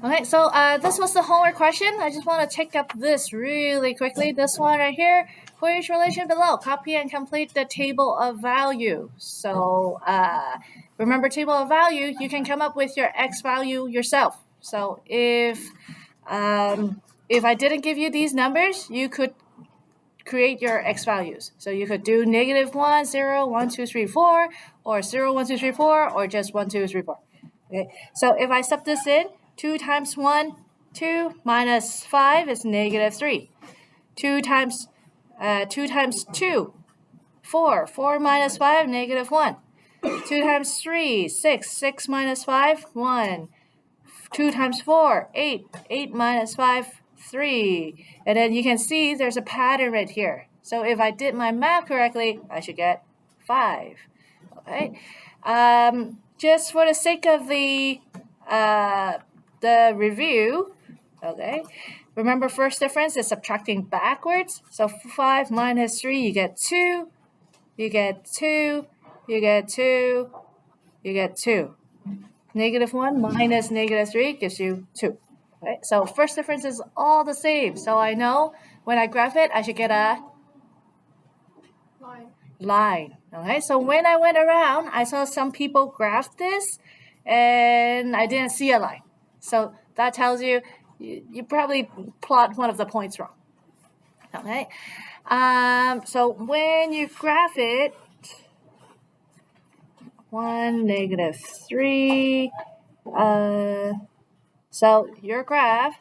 Okay, so this was the homework question. I just want to check up this really quickly. This one right here. For each relation below, copy and complete the table of value. So remember table of value, you can come up with your x value yourself. So if I didn't give you these numbers, you could create your x values. So you could do -1, 0, 1, 2, 3, 4, or 0, 1, 2, 3, 4, or just 1, 2, 3, 4. Okay, so if I sub this in, 2 times 1, 2 minus 5 is -3. 2 times 2, 4. 4 minus 5, -1. 2 times 3, 6. 6 minus 5, 1. 2 times 4, 8. 8 minus 5, 3. And then you can see there's a pattern right here. So if I did my math correctly, I should get 5. Okay. Just for the sake of the review, okay, remember first difference is subtracting backwards. So 5 minus 3, you get 2, you get 2, you get 2, you get 2. -1 minus -3 gives you 2. Okay, so first difference is all the same. So I know when I graph it, I should get a line. Okay, so when I went around, I saw some people graph this and I didn't see a line. So that tells you you probably plot one of the points wrong. Okay, so when you graph it, 1, -3, so your graph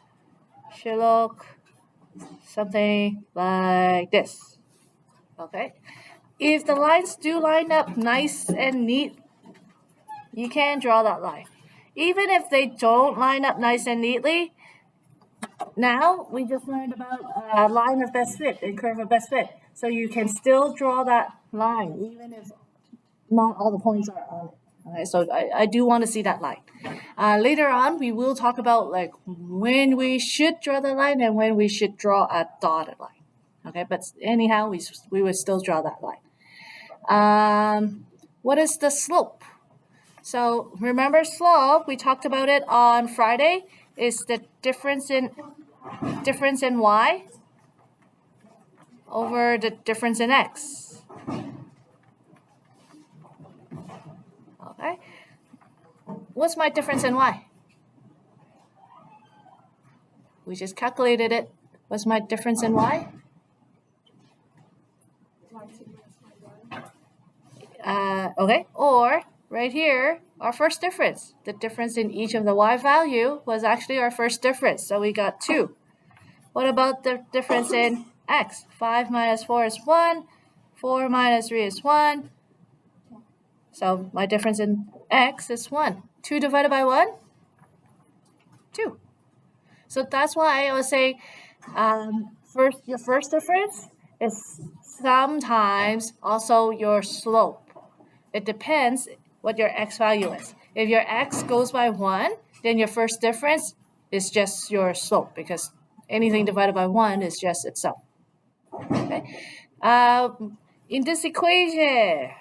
should look something like this. Okay, if the lines do line up nice and neat, you can draw that line. Even if they don't line up nice and neatly, now we just learned about a line of best fit and curve of best fit. So you can still draw that line even if not all the points are on it. Okay, so I do want to see that line. Later on, we will talk about like when we should draw the line and when we should draw a dotted line. Okay, but anyhow, we will still draw that line. What is the slope? So remember slope, we talked about it on Friday, is the difference in y over the difference in x. Okay. What's my difference in y? We just calculated it. What's my difference in y? Okay, or right here, our first difference. The difference in each of the y value was actually our first difference, so we got 2. What about the difference in x? 5 minus 4 is 1, 4 minus 3 is 1. So my difference in x is 1. 2 divided by 1? 2. So that's why I was saying your first difference is sometimes also your slope. It depends what your x value is. If your x goes by 1, then your first difference is just your slope because anything divided by 1 is just itself. Okay. In this equation,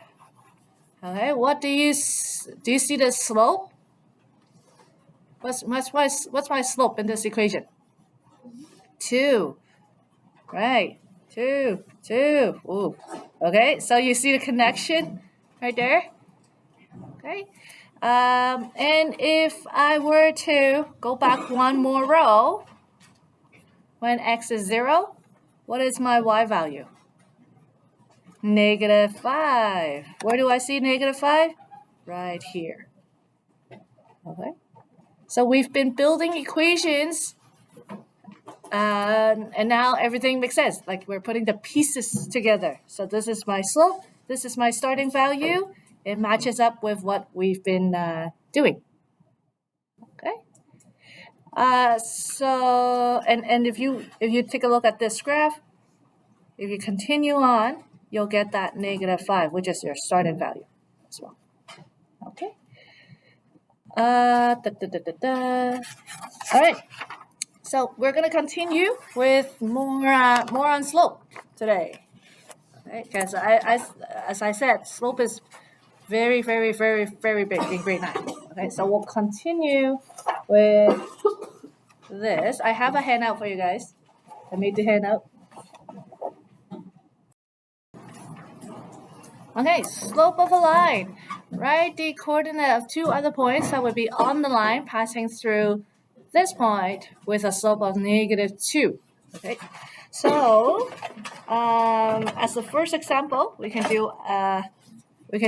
okay, what do you see the slope? What's my slope in this equation? 2. Right. 2. Ooh. Okay, so you see the connection right there? Okay. And if I were to go back one more row, when x is 0, what is my y value? -5. Where do I see -5? Right here. Okay. So we've been building equations, and now everything makes sense. Like we're putting the pieces together. So this is my slope. This is my starting value. It matches up with what we've been doing. Okay. So and if you take a look at this graph, if you continue on, you'll get that -5, which is your starting value as well. Okay. All right. So we're gonna continue with more on slope today. Okay, because as I said, slope is very, very, very, very big in grade 9. Okay, so we'll continue with this. I have a handout for you guys. I made the handout. Okay, slope of a line. Write the coordinate of two other points that would be on the line passing through this point with a slope of -2. Okay, so as the first example, we can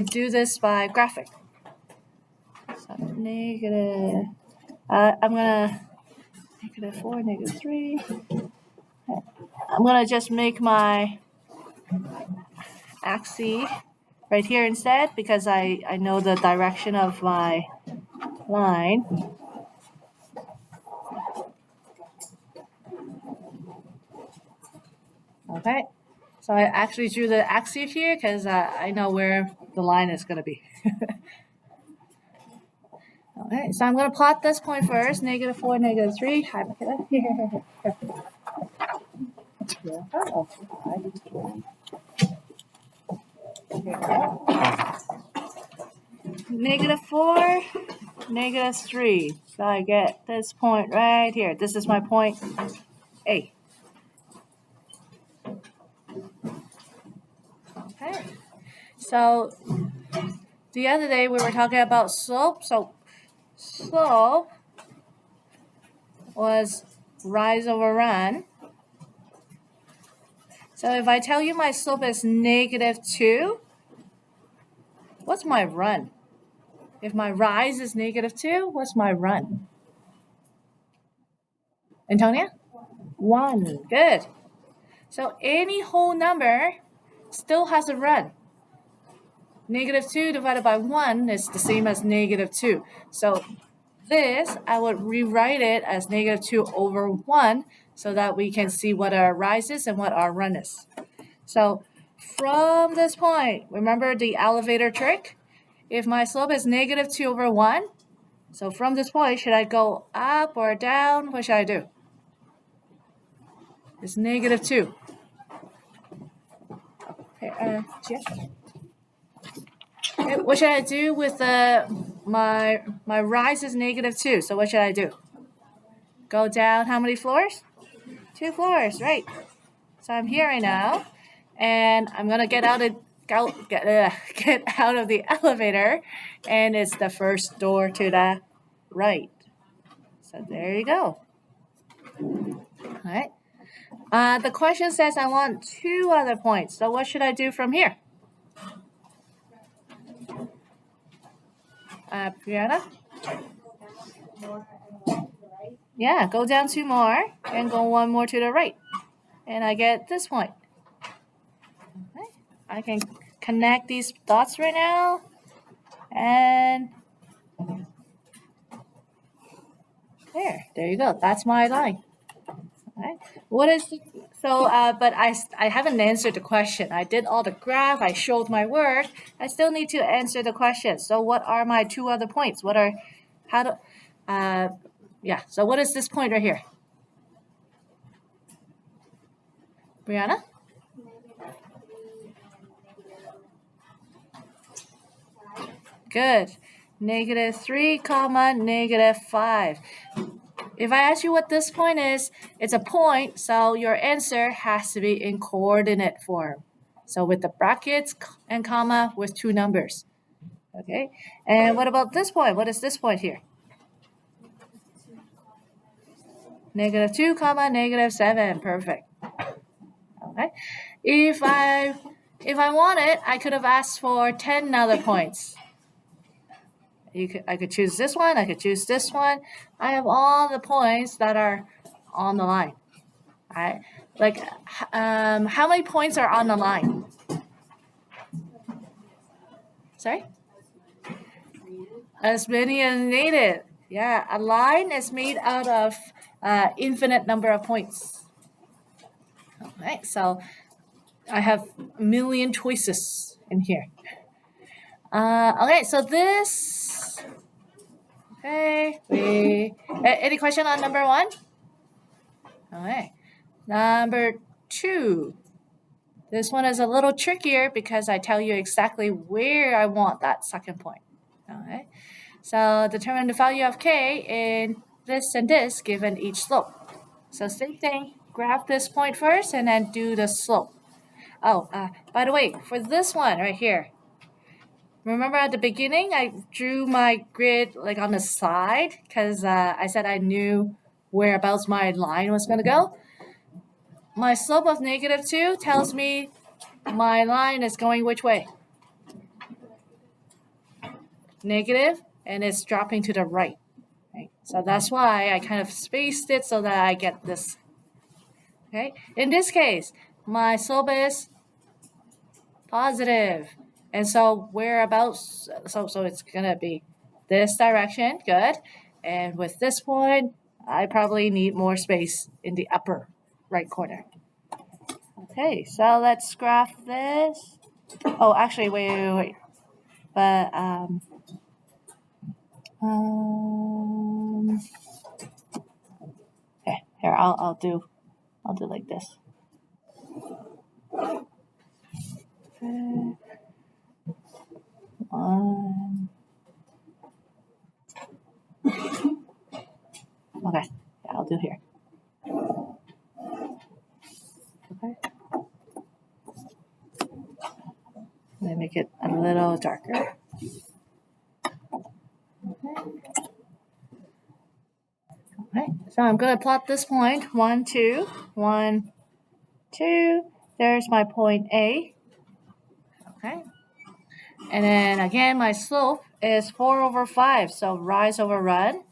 do this by graphic. So negative. I'm gonna -4, -3. I'm gonna just make my axis right here instead because I know the direction of my line. Okay, so I actually drew the axis here because I know where the line is going to be. Okay, so I'm going to plot this point first, -4, -3. -4, -3. So I get this point right here. This is my point A. Okay. So the other day we were talking about slope. So slope was rise over run. So if I tell you my slope is -2, what's my run? If my rise is -2, what's my run? Antonia? 1. Good. So any whole number still has a run. -2 divided by 1 is the same as -2. So this, I would rewrite it as -2 over 1 so that we can see what our rise is and what our run is. So from this point, remember the elevator trick? If my slope is -2 over 1, so from this point, should I go up or down? What should I do? It's -2. Okay, what should I do with my rise is -2? So what should I do? Go down how many floors? 2 floors, right? So I'm here right now, and I'm gonna get out of the elevator, and it's the first door to the right. So there you go. All right. The question says I want 2 other points. So what should I do from here? Brianna? Yeah, go down 2 more and go 1 more to the right. And I get this point. Okay. I can connect these dots right now. And there you go. That's my line. Okay. What is but I haven't answered the question. I did all the graph. I showed my work. I still need to answer the question. So what are my 2 other points? So what is this point right here? Brianna? Good. -3, -5. If I ask you what this point is, it's a point, so your answer has to be in coordinate form. So with the brackets and comma with 2 numbers. Okay, and what about this point? What is this point here? -2, -7. Perfect. Okay, if I wanted, I could have asked for 10 other points. I could choose this one. I could choose this one. I have all the points that are on the line. All right. Like, how many points are on the line? Sorry? As many as needed. Yeah, a line is made out of infinite number of points. All right. So I have a million choices in here. Okay. So this. Okay. Any question on number 1? Okay. Number 2. This one is a little trickier because I tell you exactly where I want that second point. Okay. So determine the value of k in this and this given each slope. So same thing, graph this point first and then do the slope. Oh, by the way, for this one right here, remember at the beginning I drew my grid like on the side because I said I knew whereabouts my line was going to go. My slope of -2 tells me my line is going which way? Negative, and it's dropping to the right. Right? So that's why I kind of spaced it so that I get this. Okay. In this case, my slope is positive. And so whereabouts, so it's gonna be this direction, good. And with this point, I probably need more space in the upper right corner. Okay, so let's graph this. Oh, actually, wait. But okay, here I'll do like this. Okay. 1. Okay, yeah, I'll do here. Okay. Let me make it a little darker. Okay, so I'm going to plot this point 1, 2, 1, 2. There's my point A. Okay. And then again, my slope is 4/5. So rise over run.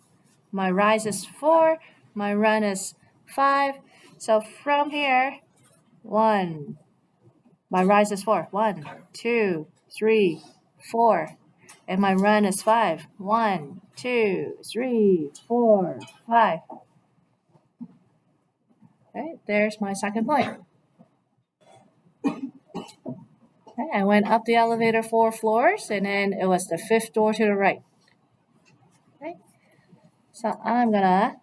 My rise is 4. My run is 5. So from here, 1. My rise is 4. 1, 2, 3, 4. And my run is 5. 1, 2, 3, 4, 5. Okay, there's my second point. Okay, I went up the elevator 4 floors, and then it was the 5th door to the right. Okay, so I'm gonna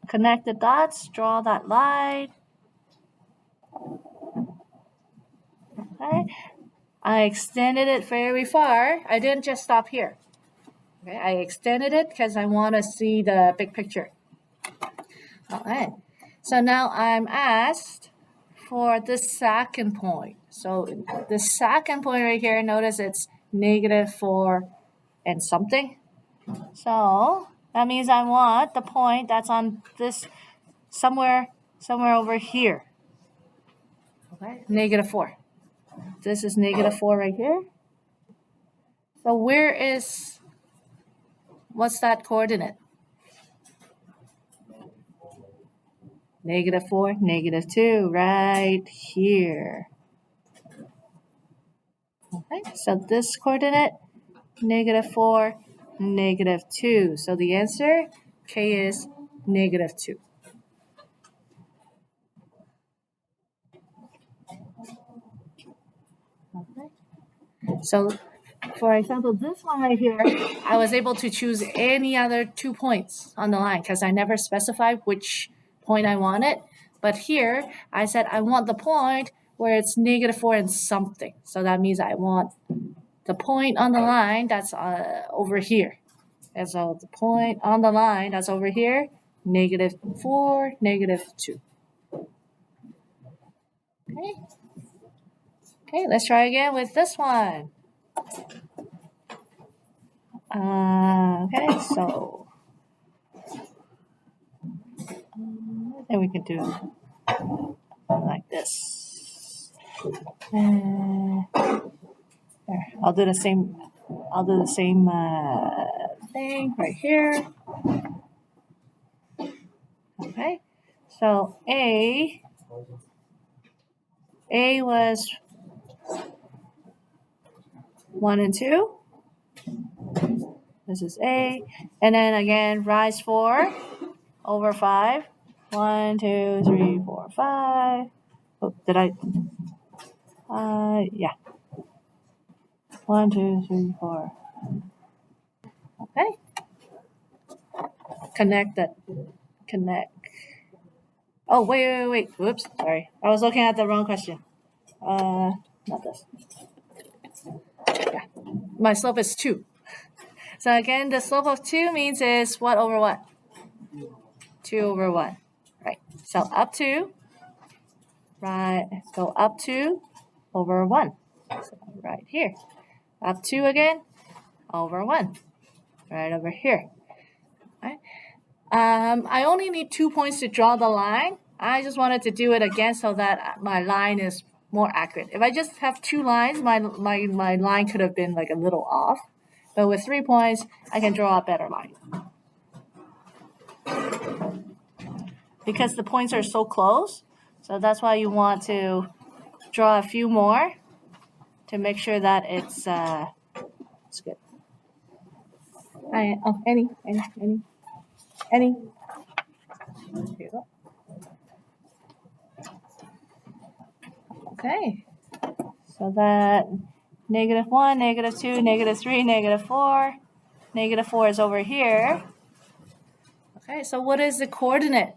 connect the dots, draw that line. Okay, I extended it very far. I didn't just stop here. Okay, I extended it because I want to see the big picture. All right, so now I'm asked for the second point. So the second point right here, notice it's -4 and something. So that means I want the point that's on this somewhere over here. Okay, -4. This is -4 right here. So what's that coordinate? -4, -2, right here. Okay, so this coordinate, -4, -2. So the answer, K is -2. Okay. So for example, this one right here, I was able to choose any other 2 points on the line because I never specified which point I wanted. But here, I said I want the point where it's -4 and something. So that means I want the point on the line that's over here. And so the point on the line that's over here, -4, -2. Okay. Okay, let's try again with this one. Okay, so then we can do like this. There, I'll do the same thing right here. Okay, so A was 1 and 2. This is A, and then again rise 4/5. 1, 2, 3, 4, 5. Oh, did I? Yeah. 1, 2, 3, 4. Okay. Connect. Oh, wait. Whoops, sorry. I was looking at the wrong question. Not this. Yeah. My slope is 2. So again, the slope of 2 means is what over what? 2 over 1. Right. So up 2. Right. Go up 2 over 1. So right here. Up 2 again over 1. Right over here. Right. I only need 2 points to draw the line. I just wanted to do it again so that my line is more accurate. If I just have 2 lines, my line could have been like a little off. But with 3 points, I can draw a better line. Because the points are so close, so that's why you want to draw a few more to make sure that it's good. Any. Here you go. Okay. So that -1, -2, -3, -4. -4 is over here. Okay, so what is the coordinate?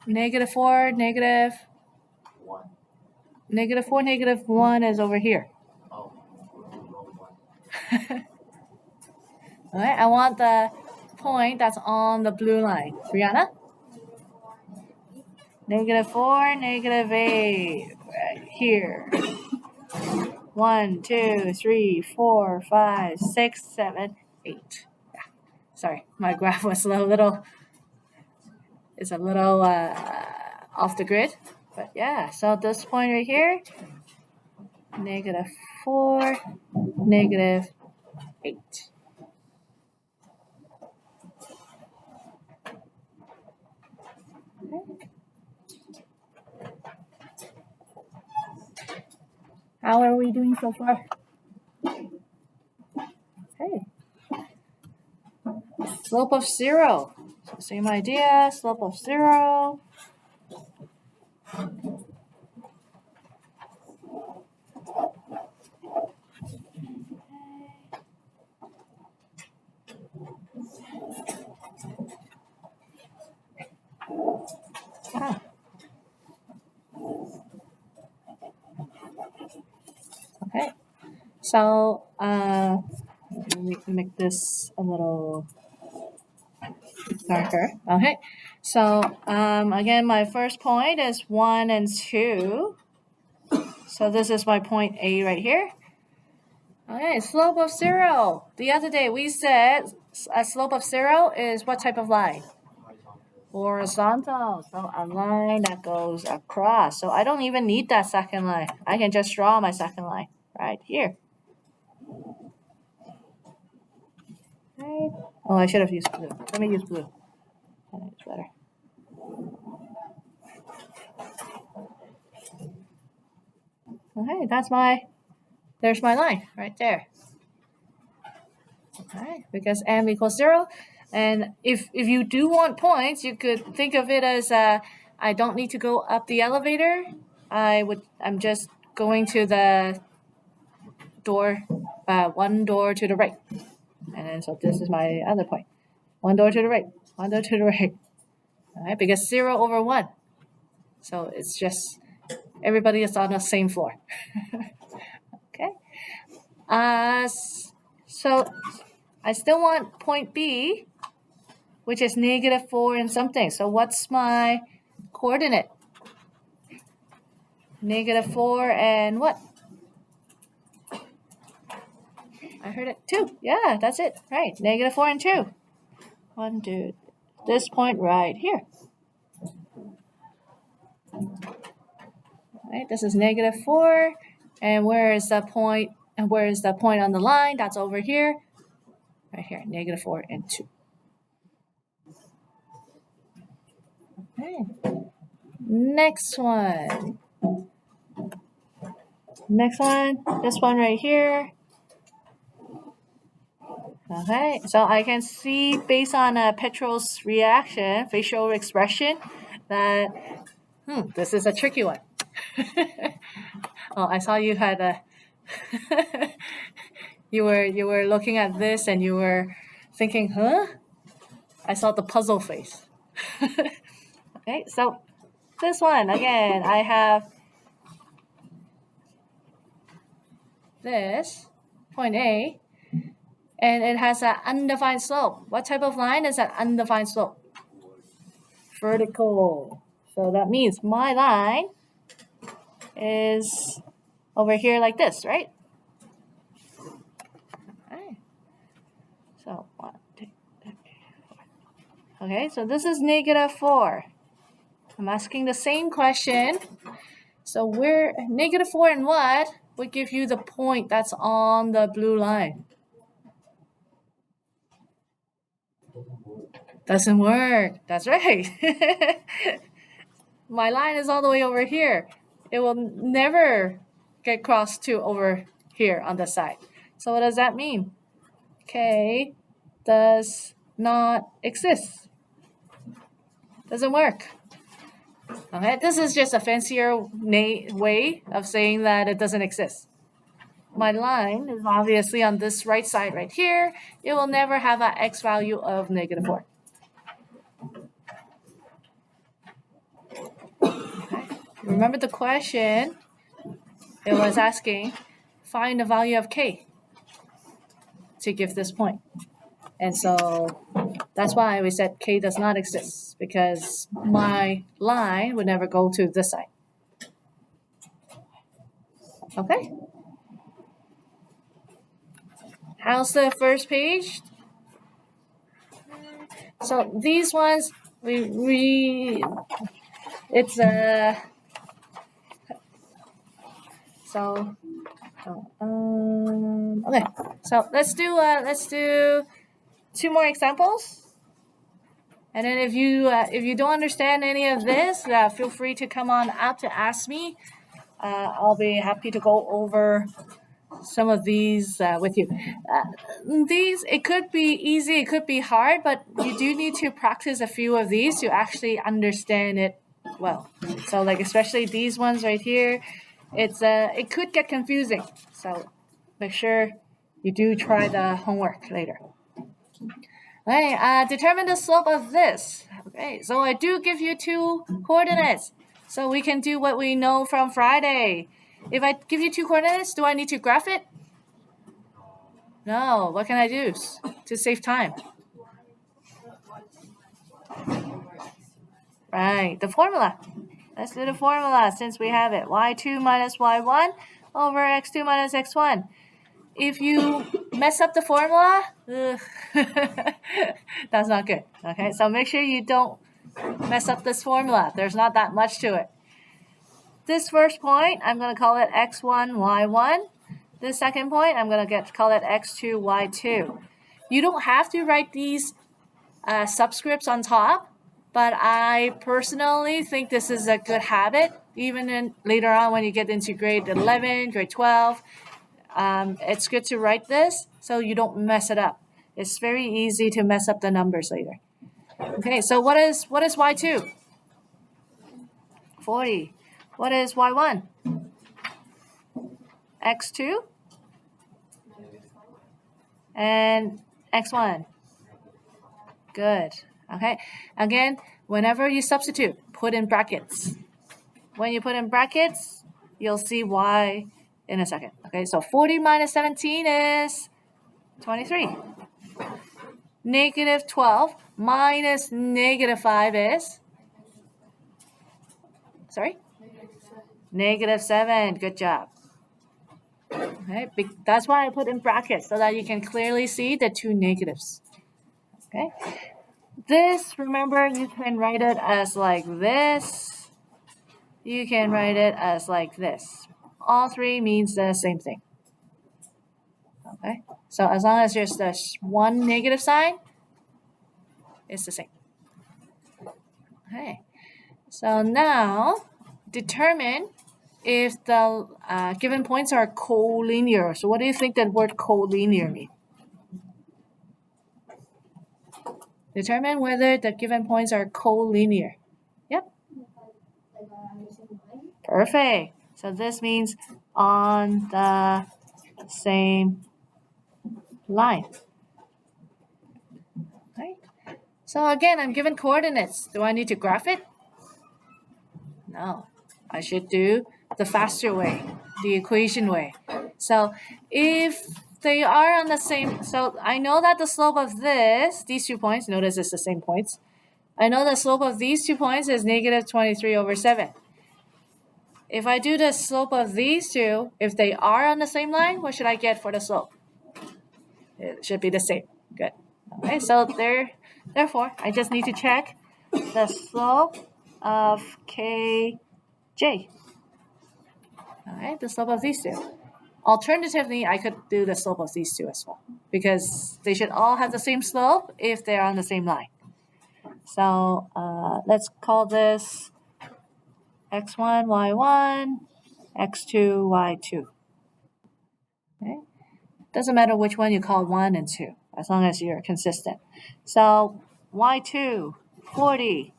-4, -1. -4, -1 is over here. Oh. Alright, I want the point that's on the blue line. Brianna? -4, -8. Right here. 1, 2, 3, 4, 5, 6, 7, 8. Yeah. Sorry, my graph was a little off the grid. But yeah, so this point right here, -4, -8. Okay. How are we doing so far? Okay. Slope of 0. So same idea, slope of 0. Okay, so let me make this a little darker. Okay, so again, my first point is 1 and 2. So this is my point A right here. Okay, slope of 0. The other day we said a slope of 0 is what type of line? Horizontal. So a line that goes across. So I don't even need that second line. I can just draw my second line right here. Right. Oh, I should have used blue. Let me use blue. I think it's better. Okay, there's my line right there. Okay, because m equals 0. And if you do want points, you could think of it as I don't need to go up the elevator. I'm just going to the door, one door to the right. And then so this is my other point. One door to the right, one door to the right. All right, because 0 over 1. So it's just everybody is on the same floor. Okay. So I still want point B, which is -4 and something. So what's my coordinate? -4 and what? I heard it 2. Yeah, that's it. Right. -4 and 2. 1, 2. This point right here. Right. This is -4. And where is the point? And where is the point on the line? That's over here. Right here. -4 and 2. Okay. Next one. This one right here. Okay, so I can see based on Petro's reaction, facial expression, that this is a tricky one. Oh, I saw you had a you were looking at this and you were thinking, huh? I saw the puzzle face. Okay, so this one again, I have this, point A, and it has an undefined slope. What type of line is an undefined slope? Vertical. So that means my line is over here like this, right? Okay. So 1, 2, 3, 4. Okay, so this is -4. I'm asking the same question. So where -4 and what would give you the point that's on the blue line? Doesn't work. That's right. My line is all the way over here. It will never get crossed to over here on the side. So what does that mean? K does not exist. Doesn't work. Okay, this is just a fancier way of saying that it doesn't exist. My line is obviously on this right side right here. It will never have an x value of -4. Okay. Remember the question? It was asking, find the value of k to give this point. And so that's why we said k does not exist, because my line would never go to this side. Okay? How's the first page? So these ones, it's a, okay. So let's do 2 more examples. And then if you don't understand any of this, feel free to come on up to ask me. I'll be happy to go over some of these with you. These, it could be easy, it could be hard, but you do need to practice a few of these to actually understand it well. So like especially these ones right here, it could get confusing. So make sure you do try the homework later. Okay, determine the slope of this. Okay, so I do give you 2 coordinates. So we can do what we know from Friday. If I give you 2 coordinates, do I need to graph it? No. What can I do to save time? Right, the formula. Let's do the formula since we have it. y2 minus y1 over x2 minus x1. If you mess up the formula, that's not good. Okay, so make sure you don't mess up this formula. There's not that much to it. This first point, I'm going to call it x1, y1. This second point, I'm going to call it x2, y2. You don't have to write these subscripts on top, but I personally think this is a good habit, even later on when you get into grade 11, grade 12. It's good to write this so you don't mess it up. It's very easy to mess up the numbers later. Okay, so what is y2? 40. What is y1? x2 and x1. Good. Okay, again, whenever you substitute, put in brackets. When you put in brackets, you'll see y in a second. Okay, so 40 minus 17 is 23. -12 minus -5 is? Sorry? -7. Good job. Okay, that's why I put in brackets, so that you can clearly see the 2 negatives. Okay. This, remember, you can write it as like this. You can write it as like this. All 3 means the same thing. Okay, so as long as there's this 1 negative sign, it's the same. Okay, so now determine if the given points are collinear. So what do you think that word collinear means? Determine whether the given points are collinear. Yep. Perfect. So this means on the same line. Okay. So again, I'm given coordinates. Do I need to graph it? No. I should do the faster way, the equation way. So if they are on the same, so I know that the slope of these 2 points, notice it's the same points. I know the slope of these 2 points is negative 23 over 7. If I do the slope of these two, if they are on the same line, what should I get for the slope? It should be the same. Good. Okay, so therefore, I just need to check the slope of kj. All right, the slope of these two. Alternatively, I could do the slope of these two as well, because they should all have the same slope if they're on the same line. So let's call this x1, y1, x2, y2. Okay? Doesn't matter which one you call 1 and 2, as long as you're consistent. So y2, 40,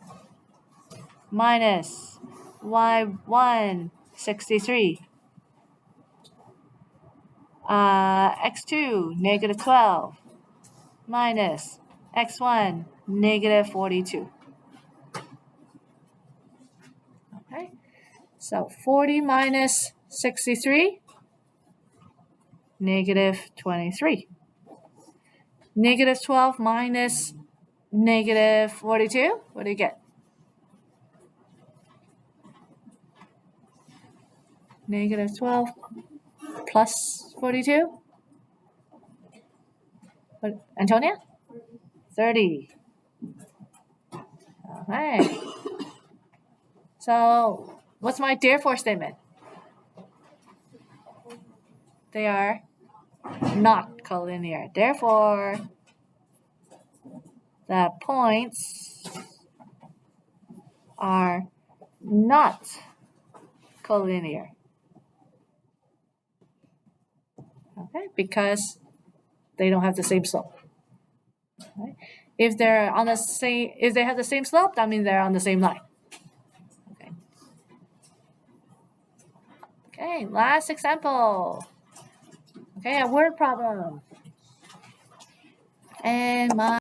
minus y1, 63. X2, negative 12, minus x1, negative 42. Okay, so 40 minus 63, negative 23. Negative 12 minus negative 42, what do you get? Negative 12 plus 42? What, Antonia? 30. All right. So what's my therefore statement? They are not collinear. Therefore, the points are not collinear. Okay, because they don't have the same slope. Okay. If they're on the same, if they have the same slope, that means they're on the same line. Okay. Okay, last example. Okay, a word problem. And my